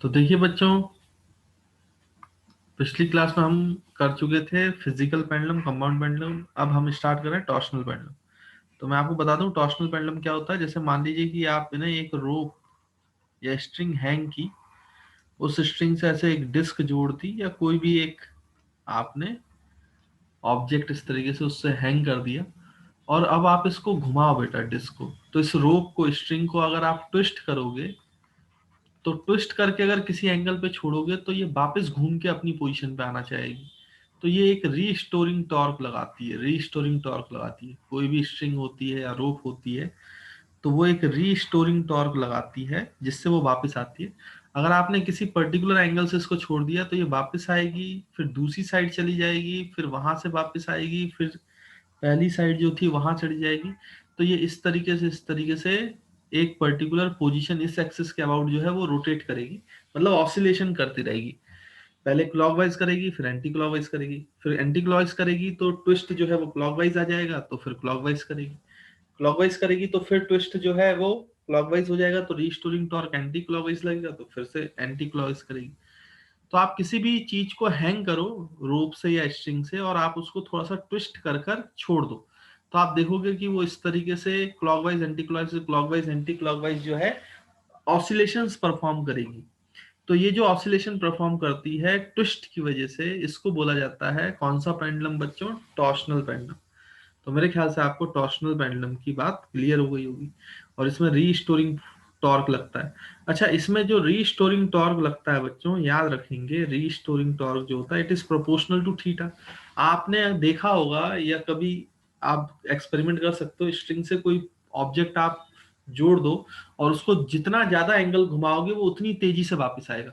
तो देखिए बच्चों, पिछली क्लास में हम कर चुके थे फिजिकल पेंडुलम, कंपाउंड पेंडुलम। अब हम स्टार्ट कर रहे हैं टॉर्शनल पेंडुलम। तो मैं आपको बता दूं टॉर्शनल पेंडुलम क्या होता है। जैसे मान लीजिए कि आपने एक रोप या स्ट्रिंग हैंग की, उस स्ट्रिंग से ऐसे एक डिस्क जोड़ दी या कोई भी एक आपने ऑब्जेक्ट इस तरीके से उससे हैंग कर दिया, और अब आप इसको घुमाओ बेटा डिस्क को। तो इस रोप को, स्ट्रिंग को अगर आप ट्विस्ट करोगे, तो ट्विस्ट करके अगर किसी एंगल पे छोड़ोगे तो ये वापस घूम के अपनी पोजीशन पे आना चाहेगी। तो ये एक रीस्टोरिंग टॉर्क लगाती है, रीस्टोरिंग टॉर्क लगाती है। कोई भी स्ट्रिंग होती है या रोप होती है तो वो एक रीस्टोरिंग टॉर्क लगाती है, जिससे वो वापस आती है। अगर आपने किसी पर्टिकुलर एंगल से इसको छोड़ दिया तो ये वापस आएगी, फिर दूसरी साइड चली जाएगी, फिर वहां से वापस आएगी, फिर पहली साइड जो थी वहां चली जाएगी। तो ये इस तरीके से एक पर्टिकुलर पोजीशन इस एक्सिस के अबाउट जो है वो रोटेट करेगी, मतलब ऑसिलेशन करती रहेगी। पहले क्लॉकवाइज करेगी, फिर एंटी क्लॉकवाइज करेगी, फिर एंटी क्लॉकवाइज करेगी तो ट्विस्ट जो है वो क्लॉकवाइज आ जाएगा, तो फिर क्लॉकवाइज करेगी। क्लॉकवाइज करेगी तो फिर ट्विस्ट जो है वो क्लॉकवाइज हो जाएगा, तो रीस्टोरिंग टॉर्क एंटी क्लॉकवाइज लगेगा, तो फिर से एंटी क्लॉकवाइज करेगी। तो आप किसी भी चीज को हैंग करो रोप से या स्ट्रिंग से, और आप उसको थोड़ा सा ट्विस्ट कर कर छोड़ दो, तो आप देखोगे कि वो इस तरीके से क्लॉकवाइज एंटी क्लॉकवाइज जो है ऑसिलेशंस परफॉर्म करेगी। तो ये जो ऑसिलेशन परफॉर्म करती है ट्विस्ट की वजह से, इसको बोला जाता है कौन सा पेंडुलम बच्चों? Torsional pendulum. तो मेरे ख्याल से आपको टॉर्शनल पेंडुलम की बात क्लियर हो गई होगी। और इसमें रीस्टोरिंग टॉर्क लगता है। अच्छा, इसमें जो रीस्टोरिंग टॉर्क लगता है बच्चों, याद रखेंगे, रीस्टोरिंग टॉर्क जो होता है it is proportional to theta. आपने देखा होगा या कभी आप एक्सपेरिमेंट कर सकते हो, स्ट्रिंग से कोई ऑब्जेक्ट आप जोड़ दो और उसको जितना ज्यादा एंगल घुमाओगे वो उतनी तेजी से वापस आएगा,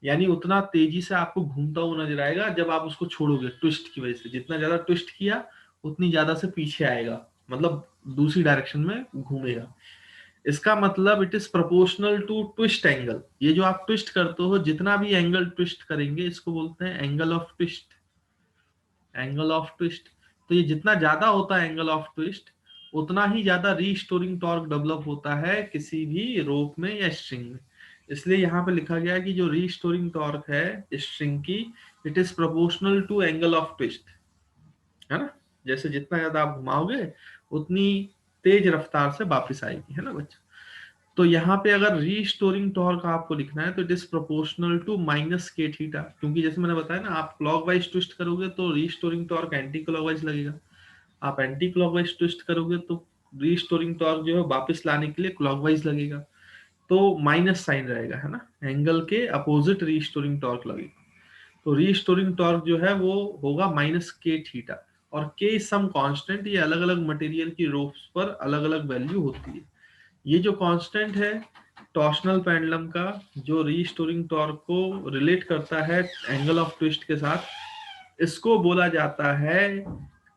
यानी उतना तेजी से आपको घूमता हुआ नजर आएगा। जब आप उसको छोड़ोगे ट्विस्ट की वजह से, जितना ज्यादा ट्विस्ट किया उतनी ज्यादा से पीछे आएगा, मतलब दूसरी डायरेक्शन में घूमेगा। इसका मतलब it is proportional to twist angle. ये जो आप ट्विस्ट करते हो, जितना भी एंगल ट्विस्ट करेंगे, इसको बोलते हैं angle of twist. Angle of twist. तो ये जितना ज्यादा होता है एंगल ऑफ ट्विस्ट, उतना ही ज्यादा रीस्टोरिंग टॉर्क डेवलप होता है किसी भी रोप में या स्ट्रिंग में। इसलिए यहाँ पे लिखा गया है कि जो रीस्टोरिंग टॉर्क है स्ट्रिंग की, it is proportional to angle of twist, है ना। जैसे जितना ज्यादा आप घुमाओगे उतनी तेज रफ्तार से वापस आएगी, है ना बच्चा। तो यहाँ पे अगर रीस्टोरिंग टॉर्क आपको लिखना है तो it is proportional to minus K theta, क्योंकि जैसे मैंने बताया ना, आप क्लॉकवाइज ट्विस्ट करोगे तो रीस्टोरिंग टॉर्क एंटी क्लॉकवाइज लगेगा। आप एंटी क्लॉकवाइज ट्विस्ट करोगे तो रीस्टोरिंग टॉर्क जो है वापस लाने के लिए क्लॉकवाइज लगेगा। तो माइनस साइन रहेगा, है ना, एंगल के अपोजिट रीस्टोरिंग टॉर्क लगेगा। तो रीस्टोरिंग टॉर्क जो है वो होगा माइनस के थीटा। और के सम कांस्टेंट, ये अलग अलग मटेरियल की रोप्स पर अलग अलग वैल्यू होती है। ये जो कांस्टेंट है टॉर्शनल पेंडुलम का, जो रीस्टोरिंग टॉर्क को रिलेट करता है एंगल ऑफ ट्विस्ट के साथ, इसको बोला जाता है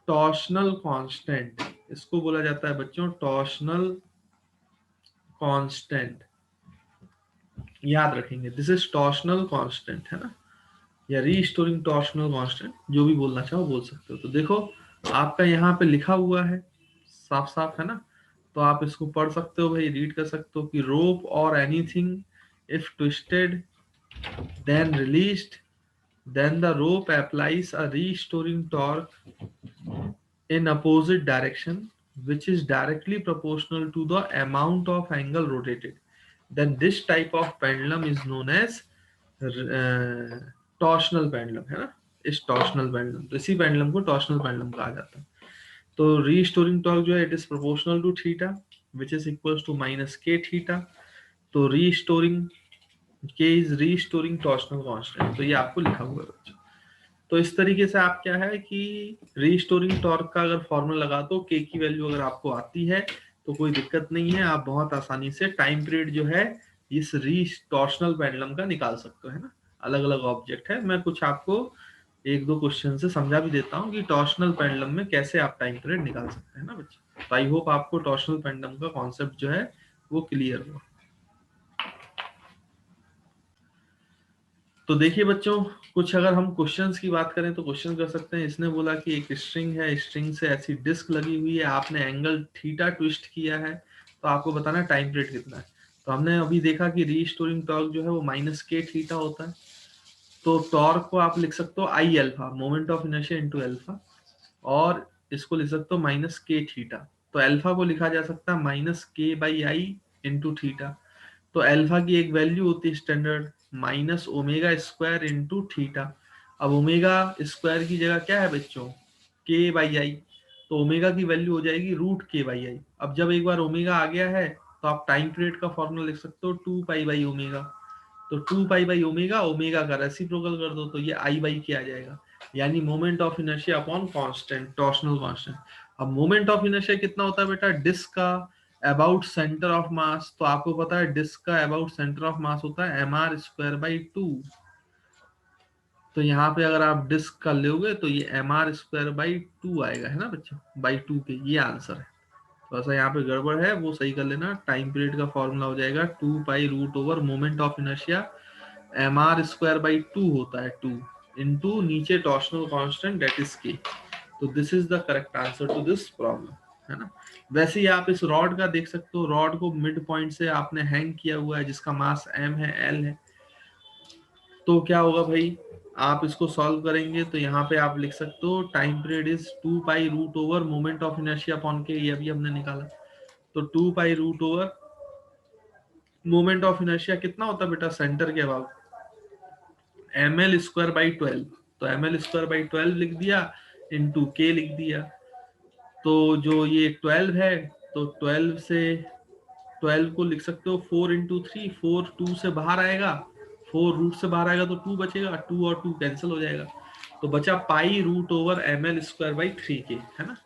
टॉर्शनल कांस्टेंट। इसको बोला जाता है बच्चों टॉर्शनल कांस्टेंट। याद रखेंगे, दिस इज टॉर्शनल कांस्टेंट, है ना, या रीस्टोरिंग टॉर्शनल कांस्टेंट, जो भी बोलना चाहो बोल सकते हो। तो देखो आपका यहाँ पे लिखा हुआ है साफ साफ, है ना। तो आप इसको पढ़ सकते हो भाई, रीड कर सकते हो कि रोप और anything if twisted then released, then the rope applies a restoring torque in opposite direction, which is directly proportional to the amount of angle rotated. Then this type of pendulum is known as torsional pendulum, है ना। इस torsional pendulum, तो इसी pendulum को torsional pendulum कहा जाता है। तो रीस्टोरिंग टॉर्क जो है it is proportional to theta which is equals to minus K theta. तो restoring K is restoring torsional constant, तो ये आपको लिखा हुआ है बच्चों। तो इस तरीके से आप क्या है कि रीस्टोरिंग टॉर्क का अगर फॉर्मूला लगा दो, के की वैल्यू अगर आपको आती है तो कोई दिक्कत नहीं है, आप बहुत आसानी से टाइम पीरियड जो है इस टॉर्शनल पेंडुलम का निकाल सकते हो, है ना। अलग अलग ऑब्जेक्ट है, मैं कुछ आपको एक दो क्वेश्चन से समझा भी देता हूँ कि टॉर्शनल पेंडुलम में कैसे आप टाइम पीरियड निकाल सकते हैं ना बच्चे। तो आई होप आपको टॉर्शनल पेंडुलम का कॉन्सेप्ट जो है वो क्लियर हुआ। तो देखिए बच्चों, कुछ अगर हम क्वेश्चंस की बात करें तो क्वेश्चन कर सकते हैं। इसने बोला कि एक स्ट्रिंग है, स्ट्रिंग से ऐसी डिस्क लगी हुई है, आपने एंगल थीटा ट्विस्ट किया है, तो आपको बताना टाइम पीरियड कितना है। तो हमने अभी देखा कि रीस्टोरिंग टॉर्क जो है वो माइनस के थीटा होता है। तो टॉर्क को आप लिख सकते हो आई alpha, moment of inertia into alpha, और इसको लिख सकते हो माइनस के थीटा। तो अल्फा को लिखा जा सकता है माइनस के बाई आई इंटू थीटा। तो अल्फा की एक वैल्यू होती है standard minus omega square into theta. अब ओमेगा स्क्वायर की जगह क्या है बच्चों, के बाई आई, तो ओमेगा की वैल्यू हो जाएगी रूट के बाई आई। अब जब एक बार ओमेगा आ गया है तो आप टाइम पीरियड का फॉर्मूला लिख सकते हो 2 पाई बाई ओमेगा। तो 2 पाई बाई ओमेगा, ओमेगा का रेसिप्रोकल कर दो तो ये आई बाई के आ जाएगा, यानी moment of inertia upon constant, torsional constant. अब मोमेंट ऑफ इनर्शिया कितना होता है बेटा, डिस्क का अबाउट सेंटर ऑफ मास, तो आपको पता है डिस्क का अबाउट सेंटर ऑफ मास होता है mr स्क्वायर बाई 2। तो यहाँ पे अगर आप डिस्क का लोगे तो ये mr स्क्वायर बाई 2 आएगा, है ना बच्चों, बाई 2 के, ये आंसर है। तो ऐसा यहाँ पे गड़बड़ है वो सही कर लेना। टाइम पीरियड का फॉर्मूला हो जाएगा 2 pi root over moment of inertia mr square by 2 होता है 2 इंटू नीचे torsional constant that is K. तो this is the correct answer to this problem, है ना। वैसे ही आप इस रॉड का देख सकते हो, रॉड को मिड पॉइंट से आपने हैंग किया हुआ है जिसका मास m है, l है। तो क्या होगा भाई, आप इसको सॉल्व करेंगे तो यहाँ पे आप लिख सकते हो time period is 2 pi root over moment of inertia upon K, ये अभी हमने निकाला। तो 2 pi root over moment of inertia कितना होता है बेटा, सेंटर के अबाउट ml स्क्वायर बाई 12। तो ml स्क्वायर बाई 12 लिख दिया इंटू के लिख दिया। तो जो ये 12 है तो 12 से 12 को लिख सकते हो 4 इंटू 3, 4 2 से बाहर आएगा, 4 रूट से बाहर आएगा तो 2 बचेगा, 2 और 2 कैंसिल हो जाएगा, तो बचा pi root over ml square by 3 K, है ना।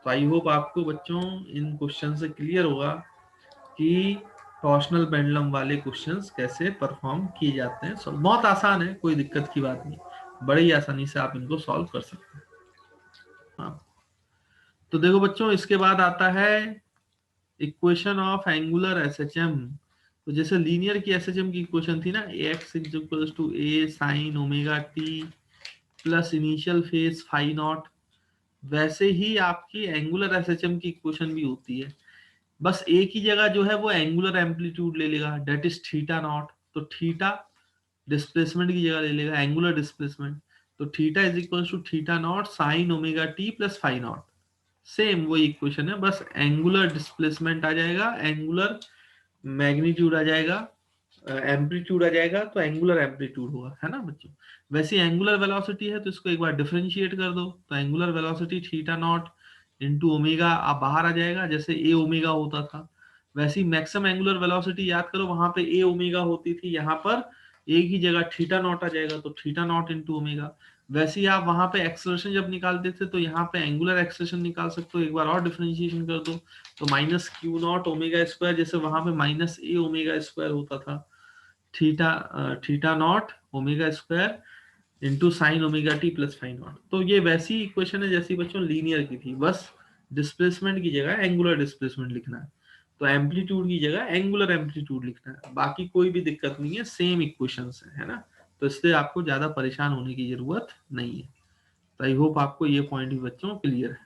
तो आई होप आपको बच्चों इन क्वेश्चन से क्लियर होगा कि टॉर्सनल पेंडुलम वाले क्वेश्चंस कैसे परफॉर्म किए जाते हैं। बहुत आसान है, कोई दिक्कत की बात नहीं, बड़ी आसानी से आप इनको सॉल्व कर सकते हैं। हाँ, तो देखो बच्चों इसके बाद आता है इक्वेशन ऑफ एंगुलर एसएचएम। तो जैसे लीनियर की एसएचएम की इक्वेशन थी ना, X is equal to A sine omega T plus initial phase phi naught, वैसे ही आपकी एंगुलर एसएचएम की इक्वेशन भी होती है। बस एक ही जगह जो है वो एंगुलर एम्पलीट्यूड ले लेगा, डेट इज थीटा नॉट। तो थीटा डिस्प्लेसमेंट की जगह ले लेगा एंगुलर डिस्प्लेसमेंट। तो theta is equal to theta not sine omega T plus phi not. Same वही इक्वेशन है, बस एंगुलर डिस्प्लेसमेंट आ जाएगा, एंगुलर मैग्नीट्यूड आ जाएगा, एम्पलीट्यूड आ जाएगा, तो एंगुलर एम्पलीट्यूड होगा, है ना बच्चों। वैसे एंगुलर वेलोसिटी है तो इसको एक बार डिफरेंशिएट कर दो, तो angular velocity theta naught into omega आप बाहर आ जाएगा, जैसे ए ओमेगा होता था। वैसे ही मैक्सिमम एंगुलर वेलोसिटी याद करो, वहां पे ए ओमेगा होती थी, यहाँ पर एक ही जगह थीटा नॉट आ जाएगा, तो थीटा नॉट इंटू ओमेगा। वैसे ही आप वहां पे एक्सेलरेशन जब निकालते थे तो यहाँ पे एंगुलर एक्सेलरेशन निकाल सकते हो, एक बार और डिफरेंशिएशन कर दो तो minus Q not omega square, जैसे वहां पे माइनस ए ओमेगा स्क्वायर होता था, theta theta not omega square into sine omega T plus phi not. तो ये वैसी इक्वेशन है जैसी बच्चों लीनियर की थी, बस डिस्प्लेसमेंट की जगह एंगुलर डिस्प्लेसमेंट लिखना है, तो एम्पलीट्यूड की जगह एंगुलर एम्पलीट्यूड लिखना है, बाकी कोई भी दिक्कत नहीं है, सेम इक्वेशंस है ना। तो इससे आपको ज्यादा परेशान होने की जरूरत नहीं है। तो आई होप आपको ये पॉइंट भी बच्चों क्लियर है।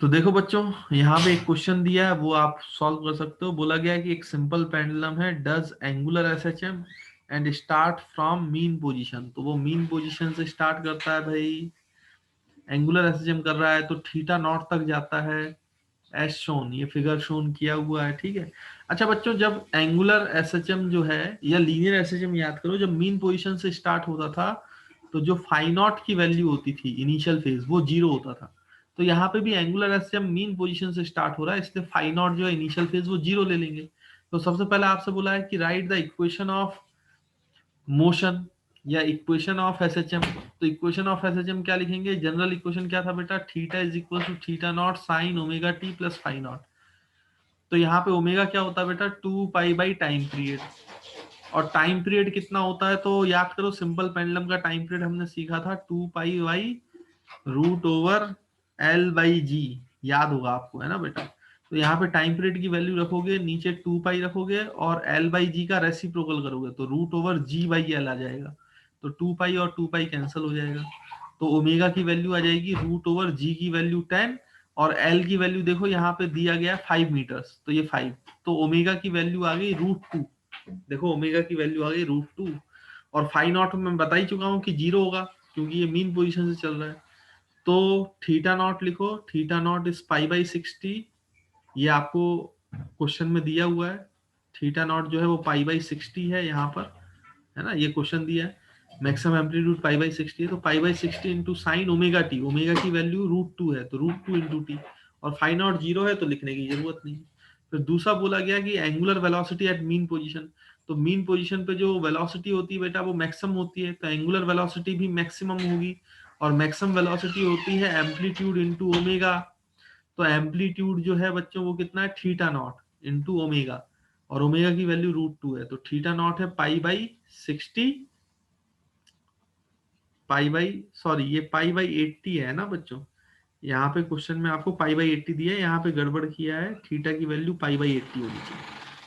तो देखो बच्चों यहाँ पे एक क्वेश्चन दिया है वो आप सॉल्व कर सकते हो। बोला गया है कि एक सिंपल पेंडुलम है, does angular SHM and start from mean position. तो वो मीन पोजीशन से स्टार्ट करता है भाई, एंगुलर एसएचएम कर रहा है तो थीटा नॉट तक जाता है, एस शोन, ये फिगर शोन किया हुआ है, ठीक है। अच्छा बच्चों जब एंगुलर एसएचएम जो है या लीनियर एसएचएम याद करो, जब मीन पोजीशन से स्टार्ट होता था तो जो फाई नॉट की वैल्यू होती थी इनिशियल फेज वो 0 होता था। तो यहाँ पे भी एंगुलर एसएचएम मीन पोजीशन से स्टार्ट हो रहा है, इसलिए फाई नॉट जो है इनिशियल फेज वो 0 ले लेंगे। तो सबसे पहले आपसे बोला है कि write the equation of motion या इक्वेशन ऑफ एसएचएम। तो इक्वेशन ऑफ एसएचएम क्या लिखेंगे, जनरल इक्वेशन क्या था बेटा, theta is equal to theta not sine omega T plus phi not. तो यहाँ पे ओमेगा क्या होता है बेटा, 2 पाई बाई टाइम पीरियड, और टाइम पीरियड कितना होता है तो याद करो, सिंपल पेंडुलम का टाइम पीरियड हमने सीखा था 2 pi by root over L by जी, याद होगा आपको, है ना बेटा। तो यहाँ पे टाइम पीरियड की वैल्यू रखोगे, नीचे 2 पाई रखोगे और एल बाई जी का रेसिप्रोकल करोगे तो root over G by L आ जाएगा। तो 2 पाई और 2 पाई कैंसिल हो जाएगा, तो ओमेगा की वैल्यू आ जाएगी रूट ओवर जी की वैल्यू 10 और एल की वैल्यू देखो यहाँ पे दिया गया 5 मीटर्स, तो ये 5, तो ओमेगा की वैल्यू आ गई √2। देखो ओमेगा की वैल्यू आ गई √2, और फाइव नॉट में बता ही चुका हूँ कि 0 होगा क्योंकि ये मीन पोजीशन से चल रहा है। तो थीटा नॉट लिखो, थीटा नॉट इज π/60, ये आपको क्वेश्चन में दिया हुआ है। थीटा नॉट जो है वो π/60 है यहाँ पर, है ना, ये क्वेश्चन दिया है। मैक्सिमम एम्पलीट्यूड π/60 है, तो π/60 into sine omega T, omega की वैल्यू √2 है तो √2 इंटू टी, और फाइव नॉट 0 है तो लिखने की जरूरत नहीं। फिर दूसरा बोला गया कि angular velocity at mean position, तो मीन पोजीशन पे जो वेलोसिटी होती है बेटा वो मैक्सिमम होती है, तो एंगुलर वेलोसिटी भी मैक्सिमम होगी, और मैक्सिमम वेलोसिटी होती है एम्पलीट्यूड इंटू ओमेगा। तो एम्पलीट्यूड जो है बच्चों वो कितना है, थीटा नॉट इंटू ओमेगा, और ओमेगा की वैल्यू √2 है, तो थीटा नॉट है π/60, ये π/80 है ना बच्चों। यहाँ पे क्वेश्चन में आपको π/80 दिया है, यहाँ पे गड़बड़ किया है, थीटा की वैल्यू π/80 होनी चाहिए।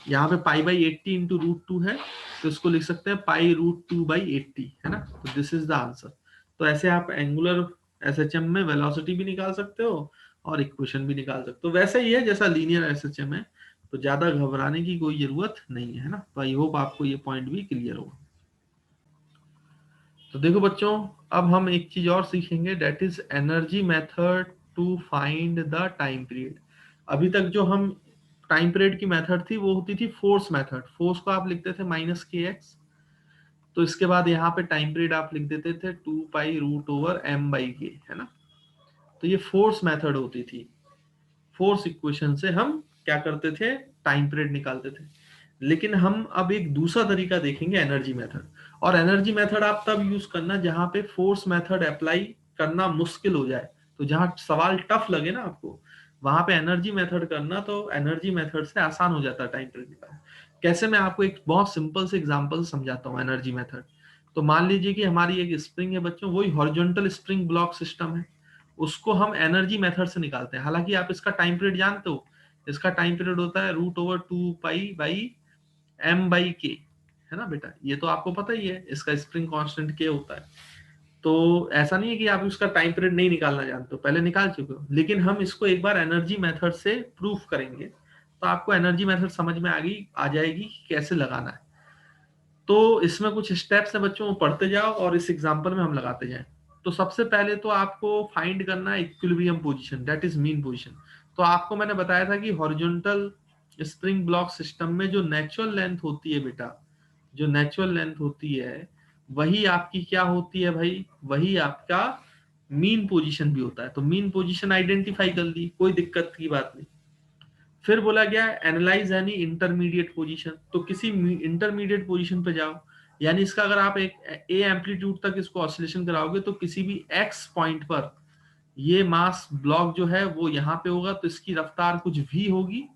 यहाँ पे π/80 इंटू √2 है, तो इसको लिख सकते हैं π√2/80, है ना, तो दिस इज द आंसर। तो ऐसे आप एंगुलर एसएचएम में वेलोसिटी भी निकाल सकते हो और इक्वेशन भी निकाल सकते हो, वैसे ही है जैसा लीनियर एसएचएम है, तो ज्यादा घबराने की कोई जरूरत नहीं है ना। तो आई होप आपको ये पॉइंट भी क्लियर होगा। तो देखो बच्चों, अब हम एक चीज और सीखेंगे, that is energy method to find the time period. अभी तक जो हम टाइम पीरियड की मेथड थी वो होती थी फोर्स मेथड, फोर्स को आप लिखते थे -kx, तो इसके बाद यहाँ पे टाइम पीरियड आप लिख देते थे 2π√m/k, है ना। तो ये फोर्स मेथड होती थी, फोर्स इक्वेशन से हम क्या करते थे, टाइम पीरियड निकालते थे। लेकिन हम अब एक दूसरा तरीका देखेंगे, एनर्जी मेथड। और एनर्जी मेथड आप तब यूज करना जहां पे फोर्स मेथड अप्लाई करना मुश्किल हो जाए, तो जहां सवाल टफ लगे ना आपको, वहां पे एनर्जी मेथड करना, तो एनर्जी मेथड से आसान हो जाता है टाइम पीरियड निकालना। कैसे, मैं आपको एक बहुत सिंपल से एग्जांपल समझाता हूँ एनर्जी मेथड। तो मान लीजिए कि हमारी एक स्प्रिंग है बच्चों, वही हॉरिजॉन्टल स्प्रिंग ब्लॉक सिस्टम है, उसको हम एनर्जी मेथड से निकालते हैं। हालांकि आप इसका टाइम पीरियड जानते हो, इसका टाइम पीरियड होता है √2π/m/k, है ना बेटा, ये तो आपको पता ही है, इसका स्प्रिंग कांस्टेंट k होता है। तो ऐसा नहीं है कि आप उसका टाइम पीरियड नहीं निकालना जानते हो, पहले निकाल चुके हो, लेकिन हम इसको एक बार एनर्जी मेथड से प्रूफ करेंगे, तो आपको एनर्जी मेथड समझ में आ जाएगी कि कैसे लगाना है। तो इसमें कुछ स्टेप्स है बच्चों, पढ़ते जाओ और इस एग्जांपल में हम लगाते जाएं। तो सबसे पहले तो आपको फाइंड करना है equilibrium position, that is mean position. तो आपको मैंने बताया था कि हॉरिजॉन्टल स्प्रिंग ब्लॉक सिस्टम में जो नेचुरल लेंथ होती है बेटा, जो नेचुरल लेंथ होती है वही आपकी क्या होती है भाई, वही आपका मीन पोजीशन भी होता है। तो मीन पोजीशन आइडेंटिफाई कर ली, कोई दिक्कत की बात नहीं। फिर बोला गया एनालाइज एनी इंटरमीडिएट पोजीशन, तो किसी इंटरमीडिएट पोजीशन पे जाओ, यानी इसका अगर आप एक ए एम्पलीट्यूड तक इसको ऑसिलेशन कराओगे, तो किसी भी एक्स पॉइंट पर ये मास ब्लॉक जो है वो यहाँ पे होगा, तो इसकी रफ्तार कुछ v होगी।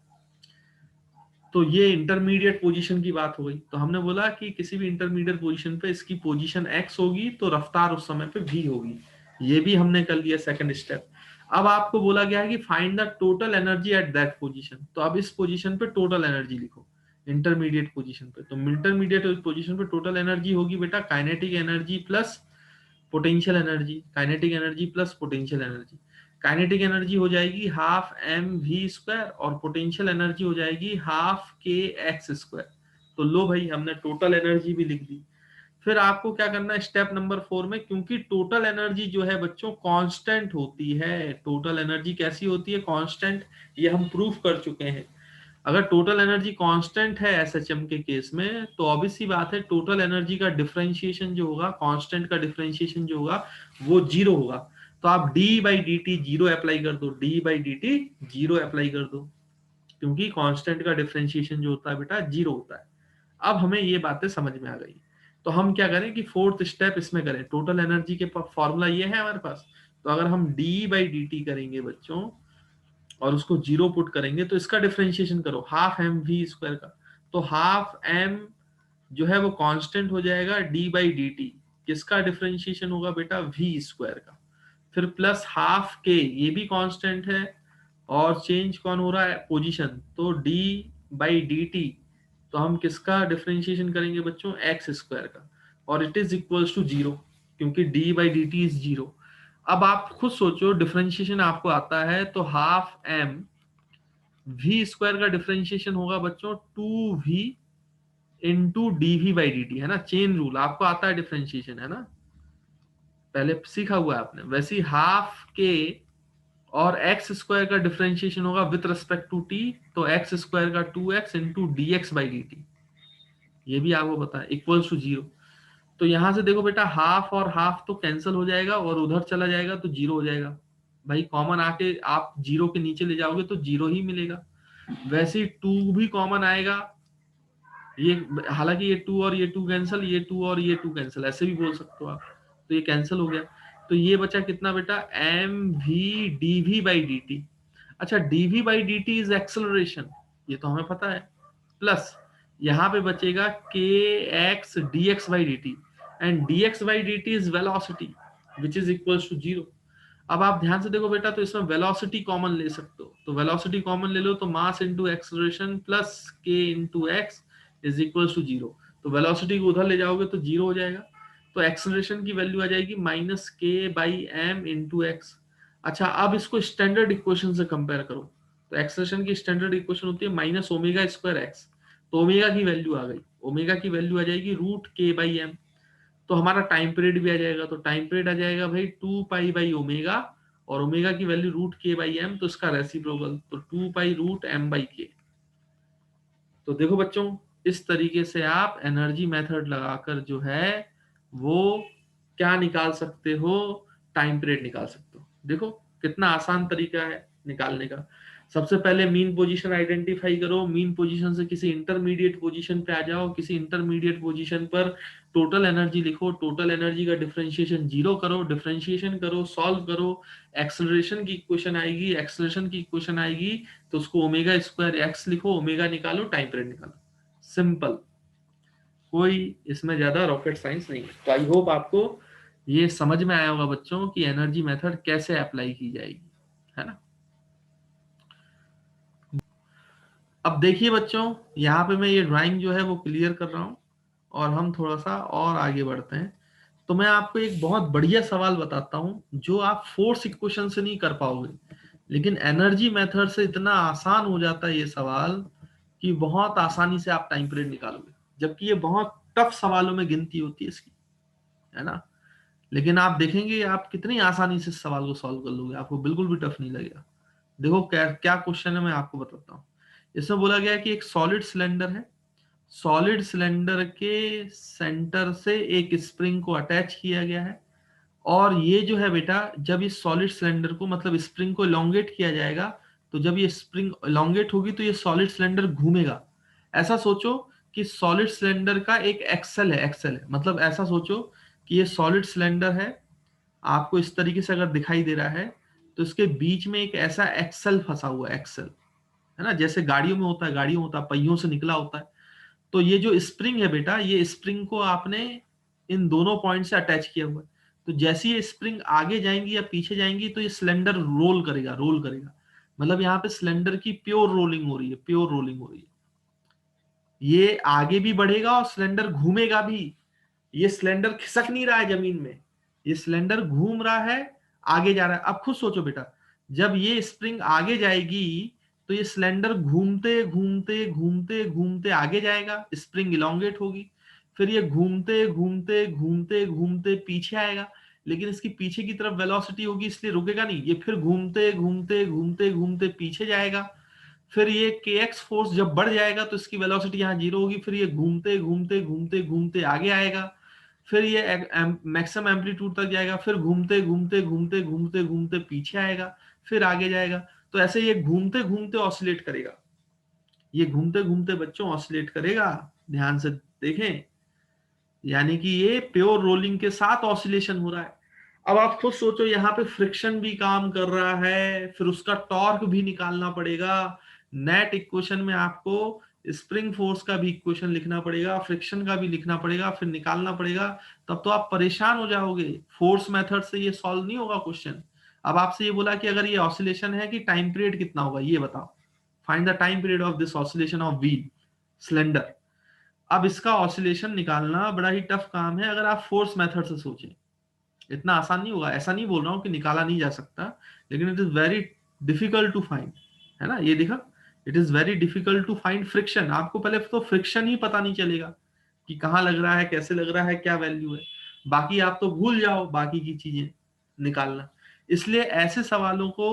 तो ये इंटरमीडिएट पोजीशन की बात हो गई। तो हमने बोला कि किसी भी इंटरमीडिएट पोजीशन पे इसकी पोजीशन x होगी, तो रफ्तार उस समय पे v होगी। ये भी हमने कर लिया सेकंड स्टेप। अब आपको बोला गया है कि find the total energy at that position, तो अब इस पोजीशन पे टोटल एनर्जी लिखो, इंटरमीडिएट पोजीशन पे। तो इंटरमीडिएट पोजीशन पे टोटल एनर्जी होगी बेटा kinetic energy plus potential energy, kinetic energy plus potential energy. Kinetic energy हो जाएगी ½ mv² और पोटेंशियल एनर्जी हो जाएगी ½ kx²। तो लो भाई, हमने टोटल एनर्जी भी लिख दी। फिर आपको क्या करना है स्टेप नंबर 4 में, क्योंकि टोटल एनर्जी जो है बच्चों कांस्टेंट होती है। टोटल एनर्जी कैसी होती है, कांस्टेंट, ये हम प्रूफ कर चुके हैं। अगर टोटल एनर्जी कांस्टेंट है एसएचएम के केस में, तो ऑब्वियस सी बात है टोटल एनर्जी का डिफरेंशिएशन जो होगा, कांस्टेंट का डिफरेंशिएशन जो होगा वो 0 होगा। तो आप d/dt 0 अप्लाई कर दो, d/dt 0 अप्लाई कर दो, क्योंकि कांस्टेंट का डिफरेंशिएशन जो होता है बेटा 0 होता है। अब हमें ये बातें समझ में आ गई। तो हम क्या करें कि फोर्थ स्टेप इसमें करें, टोटल एनर्जी के फॉर्मूला ये है हमारे पास। तो अगर हम d/dt करेंगे बच्चों और उसको 0 पुट करेंगे, तो इसका डिफरेंशिएशन करो ½ mv² का, तो ½ m जो है वो कांस्टेंट हो जाएगा, d/dt किसका डिफरेंशिएशन होगा बेटा, v² का। फिर प्लस ½ k, ये भी कांस्टेंट है, और चेंज कौन हो रहा है, पोजीशन, तो d/dt, तो हम किसका डिफरेंशिएशन करेंगे बच्चों, x² का, और इट इज इक्वल्स टू 0, क्योंकि d/dt इज 0। अब आप खुद सोचो, डिफरेंशिएशन आपको आता है तो हाफ एम वी स्क्वायर का डिफरेंशिएशन होगा बच्चों 2v into dv by dt, है ना, चेन रूल आपको आता है, डिफरेंशिएशन है ना, पहले सीखा हुआ है आपने। वैसे ही हाफ के और एक्स स्क्वायर का डिफरेंशिएशन होगा विथ रिस्पेक्ट टू टी, तो एक्स स्क्वायर का 2x into D X by D T, ये भी आपको पता है, इक्वल्स टू 0। तो यहां से देखो बेटा, हाफ और हाफ तो कैंसिल हो जाएगा और उधर चला जाएगा तो 0 हो जाएगा। भाई कॉमन आके आप 0 के नीचे ले जाओगे तो 0 ही मिलेगा। वैसे ही 2 भी कॉमन आएगा, ये हालांकि ये 2 और ये 2 कैंसिल, ये 2 और ये 2 कैंसिल, ऐसे भी बोल सकते हो आप, तो ये कैंसिल हो गया। तो ये बचा कितना बेटा, M V D V by D T. अच्छा, DV by D T is acceleration, ये तो हमें पता है, प्लस यहां पे बचेगा K X D X by D T, and D X by D T is velocity which is equal to 0। अब आप ध्यान से देखो बेटा, तो इसमें वेलोसिटी कॉमन ले सकते हो, तो वेलोसिटी कॉमन ले लो तो mass into acceleration plus K into X is equal to 0। तो वेलोसिटी को उधर ले जाओगे तो 0 हो जाएगा, तो एक्सेलरेशन की वैल्यू आ जाएगी माइनस के बाई एम इंटू एक्स। अच्छा, अब इसको स्टैंडर्ड इक्वेशन से कंपेयर करो, तो एक्सेलरेशन की स्टैंडर्ड इक्वेशन होती है माइनस ओमेगा स्क्वायर एक्स, तो ओमेगा की वैल्यू आ गई, ओमेगा की वैल्यू आ जाएगी रूट के बाई एम। तो हमारा टाइम पीरियड भी आ जाएगा, तो टाइम पीरियड आ जाएगा भाई 2 पाई बाई ओमेगा, और ओमेगा की वैल्यू रूट के बाई एम, तो इसका रेसिप्रोकल तो 2 पाई रूट एम बाई के। तो देखो बच्चों, इस तरीके से आप एनर्जी मेथड लगाकर जो है वो क्या निकाल सकते हो, टाइम पीरियड निकाल सकते हो। देखो कितना आसान तरीका है निकालने का। सबसे पहले मीन पोजीशन आइडेंटिफाई करो, मीन पोजीशन से किसी इंटरमीडिएट पोजीशन पे आ जाओ, किसी इंटरमीडिएट पोजीशन पर टोटल एनर्जी लिखो, टोटल एनर्जी का डिफरेंशिएशन 0 करो, डिफरेंशिएशन करो, सॉल्व करो, एक्सेलरेशन की इक्वेशन आएगी, एक्सेलरेशन की इक्वेशन आएगी तो उसको ओमेगा स्क्वायर एक्स लिखो, ओमेगा निकालो, टाइम पीरियड निकालो, सिंपल, कोई इसमें ज्यादा रॉकेट साइंस नहीं है। तो आई होप आपको ये समझ में आया होगा बच्चों कि एनर्जी मेथड कैसे अप्लाई की जाएगी, है ना। अब देखिए बच्चों, यहाँ पे मैं ये ड्राइंग जो है वो क्लियर कर रहा हूँ और हम थोड़ा सा और आगे बढ़ते हैं। तो मैं आपको एक बहुत बढ़िया सवाल बताता हूँ जो आप फोर्स इक्वेशन से नहीं कर पाओगे, लेकिन एनर्जी मेथड से इतना आसान हो जाता है ये सवाल कि बहुत आसानी से आप टाइम पीरियड निकालोगे, जबकि ये बहुत टफ सवालों में गिनती होती है इसकी, है ना। लेकिन आप देखेंगे आप कितनी आसानी से इस सवाल को सॉल्व कर लोगे, आपको बिल्कुल भी टफ नहीं लगेगा। देखो क्या क्या क्वेश्चन है, मैं आपको बताता हूँ। इसमें बोला गया है कि एक सॉलिड सिलेंडर है, सॉलिड सिलेंडर के सेंटर से एक स्प्रिंग को अटैच किया गया है, और ये जो है बेटा, जब इस सॉलिड सिलेंडर को मतलब स्प्रिंग को इलोंगेट किया जाएगा, तो जब ये स्प्रिंग इलोंगेट होगी तो ये सॉलिड सिलेंडर घूमेगा। ऐसा सोचो कि सॉलिड सिलेंडर का एक एक्सल है, एक्सल है मतलब ऐसा सोचो कि ये सॉलिड सिलेंडर है, आपको इस तरीके से अगर दिखाई दे रहा है, तो इसके बीच में एक ऐसा एक्सल फंसा हुआ है, एक्सल, है ना, जैसे गाड़ियों में होता है, गाड़ियों में होता है, पहियों से निकला होता है। तो ये जो स्प्रिंग है बेटा, ये स्प्रिंग को आपने इन दोनों पॉइंट से अटैच किया हुआ है। तो जैसे ये स्प्रिंग आगे जाएंगी या पीछे जाएंगी तो ये सिलेंडर रोल करेगा, रोल करेगा, मतलब यहाँ पे सिलेंडर की प्योर रोलिंग हो रही है, प्योर रोलिंग हो रही है। ये आगे भी बढ़ेगा और सिलेंडर घूमेगा भी, ये सिलेंडर खिसक नहीं रहा है जमीन में, ये सिलेंडर घूम रहा है, आगे जा रहा है। अब खुद सोचो बेटा, जब ये स्प्रिंग आगे जाएगी तो ये सिलेंडर घूमते घूमते घूमते घूमते आगे जाएगा, स्प्रिंग इलोंगेट होगी, फिर ये घूमते घूमते घूमते घूमते पीछे आएगा, लेकिन इसकी पीछे की तरफ वेलोसिटी होगी इसलिए रुकेगा नहीं, ये फिर घूमते घूमते घूमते घूमते पीछे जाएगा। फिर ये के एक्स फोर्स जब बढ़ जाएगा तो इसकी वेलोसिटी यहाँ 0 होगी, फिर ये घूमते घूमते घूमते घूमते आगे आएगा, फिर ये मैक्सिमम एम्पलीट्यूड तक जाएगा, फिर घूमते घूमते घूमते घूमते घूमते पीछे आएगा, फिर आगे जाएगा। तो ऐसे ये घूमते घूमते ऑसिलेट करेगा, ये घूमते घूमते बच्चों ऑसिलेट करेगा, ध्यान से देखें, यानी कि ये प्योर रोलिंग के साथ ऑसिलेशन हो रहा है। अब आप खुद सोचो, यहाँ पे फ्रिक्शन भी काम कर रहा है, फिर उसका टॉर्क भी निकालना पड़ेगा, नेट इक्वेशन में आपको स्प्रिंग फोर्स का भी इक्वेशन लिखना पड़ेगा, फ्रिक्शन का भी लिखना पड़ेगा, फिर निकालना पड़ेगा, तब तो आप परेशान हो जाओगे। फोर्स मेथड से ये सॉल्व नहीं होगा क्वेश्चन। अब आपसे ये बोला कि अगर ये ऑसिलेशन है कि टाइम पीरियड कितना होगा, ये बताओ, find the time period of this oscillation of wheel cylinder. अब इसका ऑसिलेशन निकालना बड़ा ही टफ काम है अगर आप फोर्स मेथड से सोचें, इतना आसान नहीं होगा, ऐसा नहीं बोल रहा हूँ कि निकाला नहीं जा सकता, लेकिन it is very difficult to find, है ना, ये देखा, it is very difficult to find friction. आपको पहले तो फ्रिक्शन ही पता नहीं चलेगा कि कहाँ लग रहा है, कैसे लग रहा है, क्या वैल्यू है, बाकी आप तो भूल जाओ बाकी की चीजें निकालना। इसलिए ऐसे सवालों को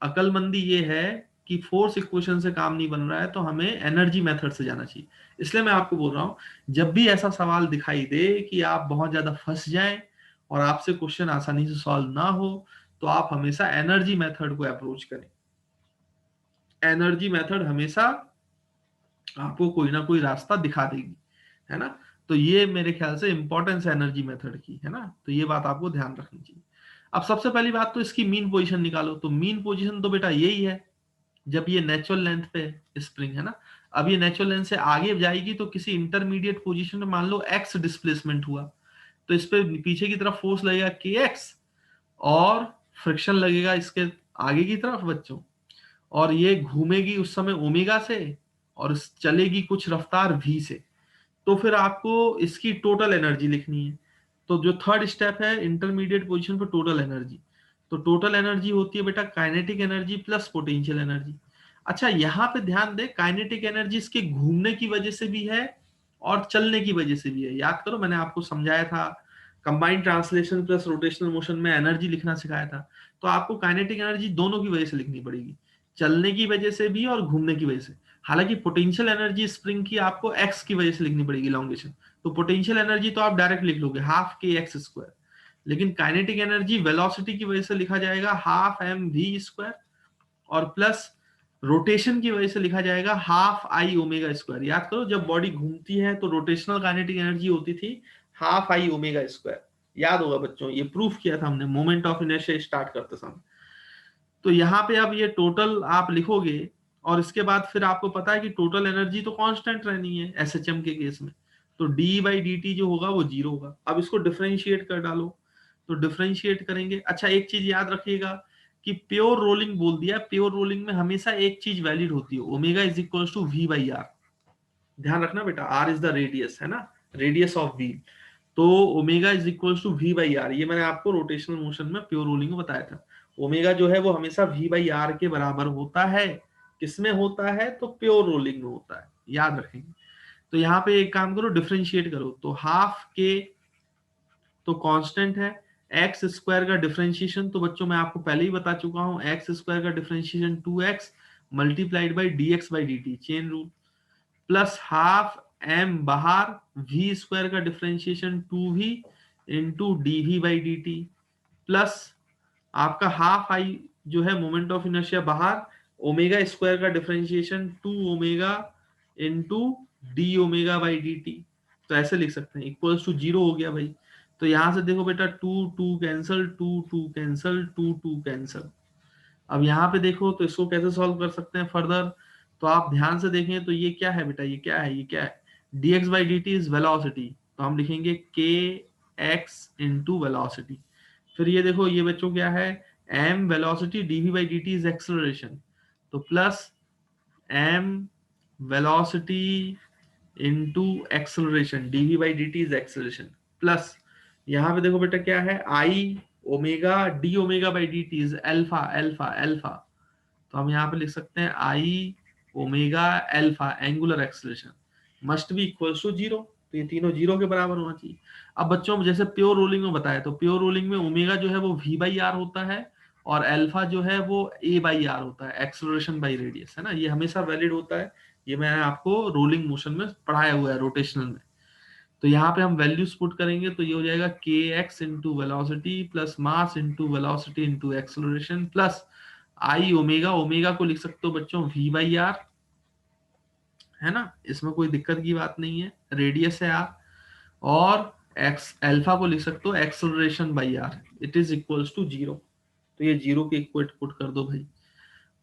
अकलमंदी ये है कि फोर्स इक्वेशन से काम नहीं बन रहा है तो हमें एनर्जी मेथड से जाना चाहिए। इसलिए मैं आपको बोल रहा हूं, जब भी ऐसा सवाल दिखाई दे कि आप बहुत ज्यादा फंस जाएं और आपसे क्वेश्चन आसानी से सॉल्व ना हो, तो आप हमेशा एनर्जी मेथड को अप्रोच करें। एनर्जी मेथड हमेशा आपको कोई ना कोई रास्ता दिखा देगी, है ना। तो ये मेरे ख्याल से इंपॉर्टेंस है एनर्जी मेथड की, है ना, तो ये बात आपको ध्यान रखनी चाहिए। अब सबसे पहली बात तो इसकी मीन पोजीशन निकालो। तो मीन पोजीशन तो बेटा यही है जब ये नेचुरल लेंथ पे स्प्रिंग है ना। अब ये नेचुरल लेंथ से आगे जाएगी तो किसी इंटरमीडिएट पोजीशन में मान लो एक्स डिस्प्लेसमेंट हुआ, तो इस पे पीछे की तरफ फोर्स लगेगा के एक्स, और फ्रिक्शन लगेगा इसके आगे की तरफ बच्चों, और ये घूमेगी उस समय ओमेगा से, और चलेगी कुछ रफ्तार v से। तो फिर आपको इसकी टोटल एनर्जी लिखनी है। तो जो थर्ड स्टेप है इंटरमीडिएट पोजीशन पर टोटल एनर्जी, तो टोटल एनर्जी होती है बेटा kinetic energy plus potential energy. अच्छा यहाँ पे ध्यान दे, काइनेटिक एनर्जी इसके घूमने की वजह से भी है और चलने की वजह से भी है। याद करो मैंने आपको समझाया था, combined translation plus rotational motion में एनर्जी लिखना सिखाया था। तो आपको काइनेटिक एनर्जी दोनों की वजह से लिखनी पड़ेगी, चलने की वजह से भी और घूमने की वजह से। हालांकि पोटेंशियल एनर्जी स्प्रिंग की आपको एक्स की वजह से लिखनी पड़ेगी लॉन्गेशन, तो पोटेंशियल एनर्जी तो आप डायरेक्ट लिख लोगे हाफ के एक्स स्क्वायर, लेकिन काइनेटिक एनर्जी वेलोसिटी की वजह से लिखा जाएगा हाफ एम वी स्क्वायर, और प्लस रोटेशन की वजह से लिखा जाएगा हाफ आई ओमेगा स्क्वायर। याद करो जब बॉडी घूमती है तो रोटेशनल काइनेटिक एनर्जी होती थी हाफ आई ओमेगा स्क्वायर। याद होगा बच्चों, ये प्रूफ किया था हमने मोमेंट ऑफ इनर्शिया स्टार्ट करते समय। तो यहाँ पे अब ये टोटल आप लिखोगे, और इसके बाद फिर आपको पता है कि टोटल एनर्जी तो कांस्टेंट रहनी है एसएचएम के केस में, तो डी बाई डी टी जो होगा वो जीरो होगा। अब इसको डिफरेंशिएट कर डालो, तो डिफरेंशिएट करेंगे। अच्छा एक चीज याद रखिएगा कि प्योर रोलिंग बोल दिया, प्योर रोलिंग में हमेशा एक चीज वैलिड होती है, omega is equal to V by R. ध्यान रखना बेटा, आर इज द रेडियस, है ना, रेडियस ऑफ व्हील। तो omega is equal to V by R, ये मैंने आपको रोटेशनल मोशन में प्योर रोलिंग में बताया था। ओमेगा जो है वो हमेशा वी बाई आर के बराबर होता है। किसमें होता है? तो प्योर रोलिंग में होता है, याद रखेंगे। तो यहाँ पे एक काम करो, डिफरेंशिएट करो, तो हाफ के तो कांस्टेंट है, एक्स स्क्वायर का डिफरेंशिएशन तो बच्चों मैं आपको पहले ही बता चुका हूं, एक्स स्क्वायर का differentiation 2x multiplied by D X by D T, chain rule, plus half M बाहर, वी स्क्वायर का differentiation 2v into D V by D T, plus आपका हाफ आई जो है मोमेंट ऑफ इनर्शिया बाहर, omega square का differentiation 2 omega into D omega by D T. तो ऐसे लिख सकते हैं, इक्वल्स टू जीरो हो गया भाई। तो यहां से देखो बेटा, two two cancel, two two cancel, two two cancel. अब यहाँ पे देखो तो इसको कैसे सॉल्व कर सकते हैं फर्दर, तो आप ध्यान से देखें तो ये क्या है बेटा, ये क्या है, ये क्या है, dx by D T is velocity, तो हम लिखेंगे के एक्स इंटू वेलोसिटी। फिर ये देखो ये बच्चों क्या है, m velocity, dv by D T is acceleration, तो plus m velocity into acceleration, dv by D T is acceleration, plus यहाँ पे देखो बेटा क्या है, I omega D omega by D T is alpha alpha alpha, तो हम यहाँ पे लिख सकते हैं I omega alpha angular acceleration must be equals to zero. तो ये तीनों जीरो के बराबर होना चाहिए। अब बच्चों जैसे प्योर रोलिंग में बताया, तो प्योर रोलिंग में ओमेगा जो है वो वी बाई आर होता है, और अल्फा जो है वो ए बाई आर होता है, एक्सेलरेशन बाई रेडियस, है ना, ये हमेशा वैलिड होता है। ये मैंने आपको रोलिंग मोशन में पढ़ाया हुआ है रोटेशनल में। तो यहाँ पे हम वैल्यूज पुट करेंगे तो ये हो जाएगा K X into velocity plus mass into velocity into acceleration, plus I omega, omega को लिख सकते हो बच्चों वी बाई आर, है ना, इसमें कोई दिक्कत की बात नहीं है, रेडियस है आर, और एक्स अल्फा को लिख सकते हो acceleration by R, it is equals to zero. तो ये जीरो के इक्वेट पुट कर दो भाई।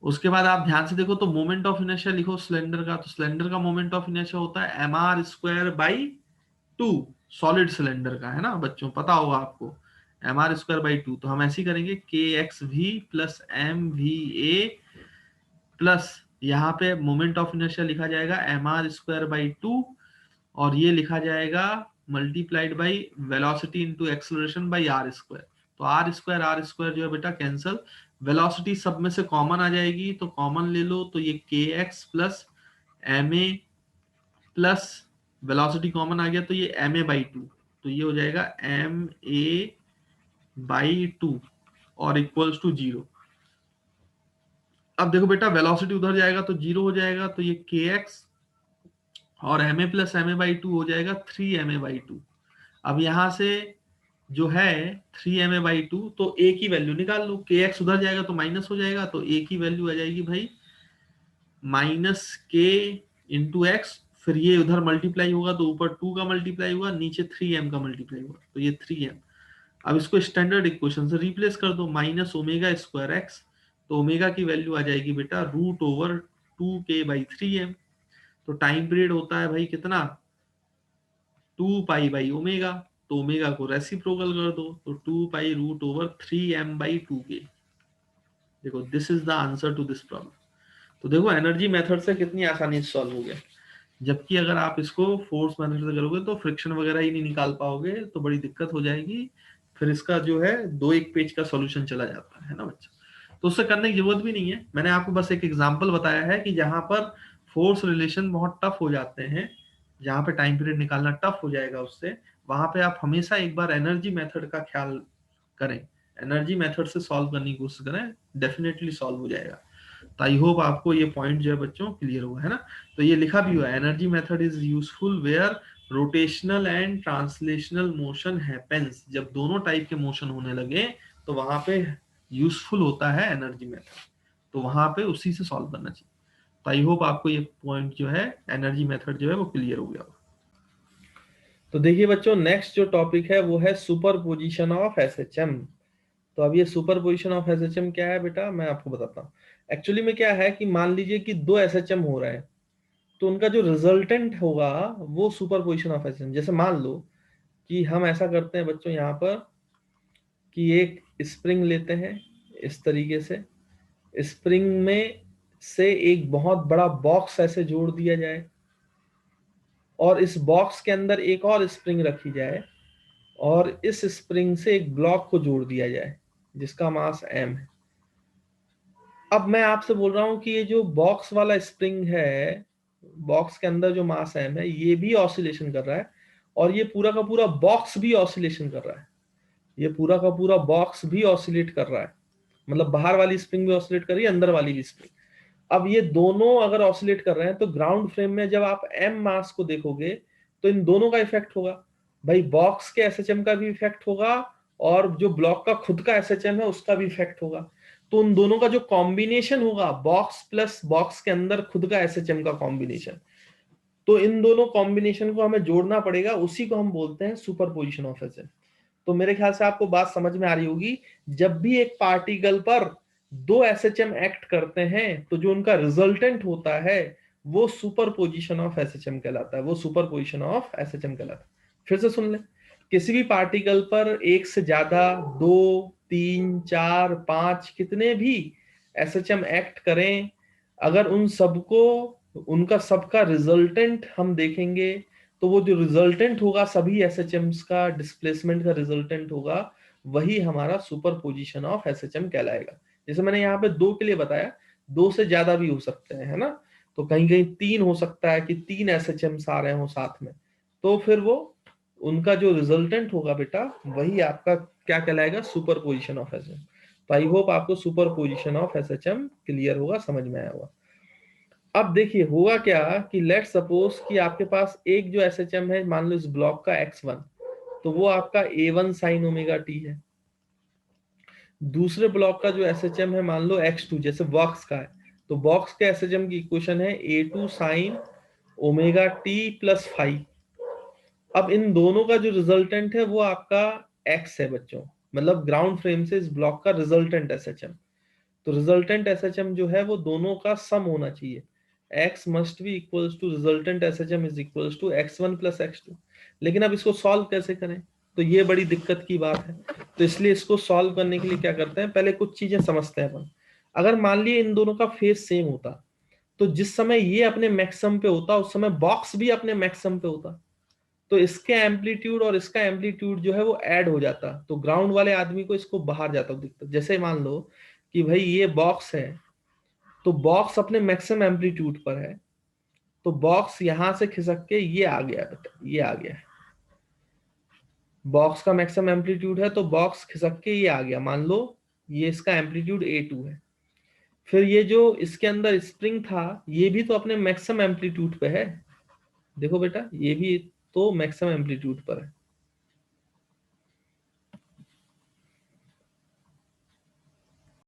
उसके बाद आप ध्यान से देखो तो मोमेंट ऑफ इनर्शिया लिखो सिलेंडर का, तो सिलेंडर का मोमेंट ऑफ इनर्शिया होता है M R square by two, solid cylinder का, है ना बच्चों, पता होगा आपको, M R square by two. तो हम ऐसे ही करेंगे K X V plus M V A, plus यहाँ पे मोमेंट ऑफ इनर्शिया लिखा जाएगा M R square by two, और ये लिखा जाएगा multiplied by velocity into acceleration by R square. तो आर स्क्वायर जो है बेटा कैंसल, वेलोसिटी सब में से कॉमन आ जाएगी तो कॉमन ले लो, तो ये K X plus M A plus velocity common आ गया तो ये एम ए बाई टू, तो ये हो जाएगा एम ए बाई टू और इक्वल्स टू जीरो। अब देखो बेटा वेलोसिटी उधर जाएगा तो जीरो हो जाएगा, तो ये के एक्स और M A plus M A by two हो जाएगा 3 ma/2। अब यहां से जो है 3 ma/2, तो ए की वैल्यू निकाल लो, के एक्स उधर जाएगा तो माइनस हो जाएगा, तो ए की वैल्यू आ जाएगी भाई माइनस के इंटू एक्स, फिर ये उधर मल्टीप्लाई होगा तो ऊपर 2 का मल्टीप्लाई हुआ, नीचे 3m का मल्टीप्लाई हुआ, तो ये 3m। अब इसको स्टैंडर्ड इक्वेशन से रिप्लेस कर दो, माइनस ओमेगा स्क्वायर एक्स, तो ओमेगा की वैल्यू आ जाएगी बेटा √2k/3m। तो टाइम पीरियड होता है भाई कितना, 2 पाई/ओमेगा, तो ओमेगा को रेसिप्रोकल कर दो, तो 2 पाई√3m/2k। देखो this is the answer to this problem. तो देखो एनर्जी मेथड से कितनी आसानी से सॉल्व हो गया, जबकि अगर आप इसको फोर्स मेथड से करोगे तो फ्रिक्शन वगैरह ही नहीं निकाल पाओगे, तो बड़ी दिक्कत हो जाएगी। फिर इसका जो है 2 1 पेज का सॉल्यूशन चला जाता है ना बच्चा, तो उससे करने की जरूरत भी नहीं है। मैंने आपको बस एक एग्जांपल बताया है कि जहां पर फोर्स रिलेशन बहुत टफ हो जाते हैं, जहां पे टाइम पीरियड निकालना टफ हो जाएगा उससे, वहां पे आप हमेशा एक बार एनर्जी मेथड का ख्याल करें, एनर्जी मेथड से सॉल्व करने की कोशिश करें, डेफिनेटली सॉल्व हो जाएगा। तो आई होप आपको ये पॉइंट जो है बच्चों क्लियर हुआ है ना। तो ये लिखा भी हुआ है, energy method is useful where rotational and translational motion happens. जब दोनों टाइप के मोशन होने लगे तो वहां पे यूजफुल होता है एनर्जी मेथड, तो वहां पे उसी से सॉल्व करना चाहिए। तो आई होप आपको ये पॉइंट जो है एनर्जी मेथड जो है वो क्लियर हो गया। तो देखिए बच्चों नेक्स्ट जो टॉपिक है वो है सुपरपोजिशन ऑफ एसएचएम। तो अब ये सुपरपोजिशन ऑफ एसएचएम क्या है बेटा, मैं आपको बताता हूँ। एक्चुअली में क्या है कि मान लीजिए कि दो एसएचएम हो रहा है, तो उनका जो रिजल्टेंट होगा वो सुपरपोजिशन ऑफ एसएचएम। जैसे मान लो कि हम ऐसा करते हैं बच्चों यहाँ पर कि एक स्प्रिंग लेते हैं इस तरीके से, स्प्रिंग में से एक बहुत बड़ा बॉक्स ऐसे जोड़ दिया जाए और इस बॉक्स के अंदर एक और स्प्रिंग रखी जाए और इस स्प्रिंग से एक ब्लॉक को जोड़ दिया जाए जिसका मास m है। अब मैं आपसे बोल रहा हूं कि ये जो बॉक्स वाला स्प्रिंग है, बॉक्स के अंदर जो मास m है, ये भी ऑसिलेशन कर रहा है और ये पूरा का पूरा बॉक्स भी ऑसिलेशन कर रहा है। ये पूरा का पूरा बॉक्स भी ऑसिलेट कर रहा है, मतलब बाहर वाली स्प्रिंग भी ऑसिलेट कर रही है, अंदर वाली भी स्प्रिंग। अब ये दोनों अगर ऑसिलेट कर रहे हैं तो ग्राउंड फ्रेम में जब आप m मास को देखोगे तो इन दोनों का इफेक्ट होगा भाई, बॉक्स के एसएचएम का भी इफेक्ट होगा और जो ब्लॉक का खुद का एसएचएम है उसका भी इफेक्ट होगा। तो उन दोनों का जो कॉम्बिनेशन होगा, बॉक्स प्लस बॉक्स के अंदर खुद का एसएचएम का कॉम्बिनेशन, तो इन दोनों कॉम्बिनेशन को हमें जोड़ना पड़ेगा, उसी को हम बोलते हैं सुपरपोजिशन ऑफ एसएचएम। तो मेरे ख्याल से आपको बात समझ में आ रही होगी, जब भी एक पार्टिकल पर दो एसएचएम एक्ट करते हैं तो जो उनका रिजल्टेंट होता है वो सुपरपोजिशन ऑफ एसएचएम कहलाता है, वो सुपरपोजिशन ऑफ एसएचएम कहलाता है। फिर से सुन ले, किसी भी पार्टिकल पर एक से ज्यादा, 2 3 4 5 कितने भी एसएचएम एक्ट करें, अगर उन सबको, उनका सबका रिजल्टेंट हम देखेंगे तो वो जो रिजल्टेंट होगा सभी एसएचएम्स का डिस्प्लेसमेंट का रिजल्टेंट होगा, वही हमारा सुपरपोजिशन ऑफ एसएचएम कहलाएगा। जैसे मैंने यहाँ पे 2 के लिए बताया, 2 से ज्यादा भी हो सकते हैं, है ना, तो कहीं कहीं 3 हो सकता है कि 3 एसएचएम्स आ रहे हो साथ में, तो फिर वो उनका जो रिजल्टेंट होगा बेटा वही आपका क्या कहलाएगा, सुपरपोजिशन ऑफ एसएचएम। तो आई होप आपको सुपरपोजिशन ऑफ एसएचएम क्लियर होगा, समझ में आया होगा। अब देखिए होगा क्या कि लेट सपोज कि आपके पास एक जो एसएचएम है, मान लो इस ब्लॉक का x1, तो वो आपका a1 साइन ओमेगा टी है। दूसरे ब्लॉक का जो एसएचएम है मान लो x2, जैसे बॉक्स का है, तो बॉक्स के एसएचएम की इक्वेशन है a2 sign omega T plus 5। अब इन दोनों का जो रिजल्टेंट है वो आपका x है बच्चों, मतलब ग्राउंड फ्रेम से इस ब्लॉक का रिजल्टेंट एसएचएम। तो रिजल्टेंट एसएचएम जो है वो दोनों का सम होना चाहिए, x must be equals to resultant SHM is equals to x1 plus x2। लेकिन अब इसको सॉल्व कैसे करें, तो ये बड़ी दिक्कत की बात है। तो इसलिए इसको सॉल्व करने के लिए क्या करते हैं, पहले कुछ चीजें समझते हैं अपन। अगर मान लिए इन दोनों का फेस सेम होता तो जिस समय ये अपने मैक्सिमम पे होता उस समय बॉक्स भी अपने मैक्सिमम पे होता, तो इसके एम्पलीट्यूड और इसका एम्पलीट्यूड जो है वो ऐड हो जाता, तो ग्राउंड वाले आदमी को इसको बाहर जाता दिखता। जैसे मान लो कि भाई ये बॉक्स है, तो बॉक्स अपने मैक्सिमम एम्पलीट्यूड पर है, तो बॉक्स यहां से खिसक के ये आ गया बेटा, ये आ गया। बॉक्स का मैक्सिमम एम्पलीट्यूड है तो बॉक्स खिसक के ये आ गया, मान लो ये इसका एम्पलीट्यूड A2 है। फिर ये जो इसके अंदर स्प्रिंग था ये भी तो अपने मैक्सिमम एम्पलीट्यूड पे है, देखो बेटा ये भी तो मैक्सिमम एम्पलीट्यूड पर है।